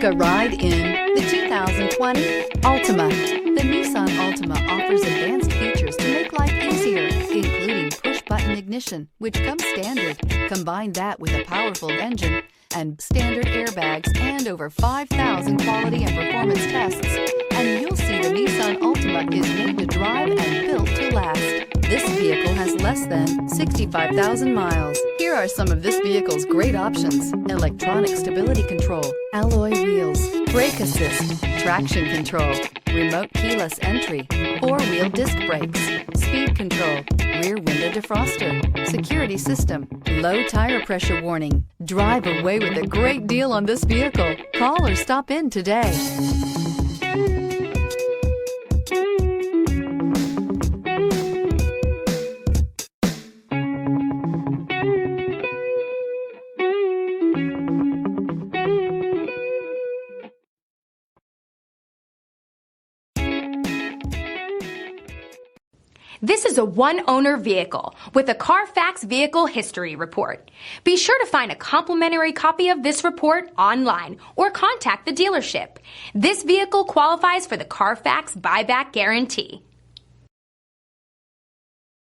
a ride in the 2020 Altima. The Nissan Altima offers advanced features to make life easier, including push-button ignition, which comes standard. Combine that with a powerful engine and standard airbags and over 5,000 quality and performance tests, and you'll see the Nissan Altima is made to drive and built to last. This vehicle has less than 65,000 miles. Here are some of this vehicle's great options: electronic stability control, alloy wheels, brake assist, traction control, remote keyless entry, four-wheel disc brakes, speed control, rear window defroster, security system, low tire pressure warning. Drive away with a great deal on this vehicle. Call or stop in today. This is a one-owner vehicle with a Carfax Vehicle History Report. Be sure to find a complimentary copy of this report online or contact the dealership. This vehicle qualifies for the Carfax Buyback Guarantee.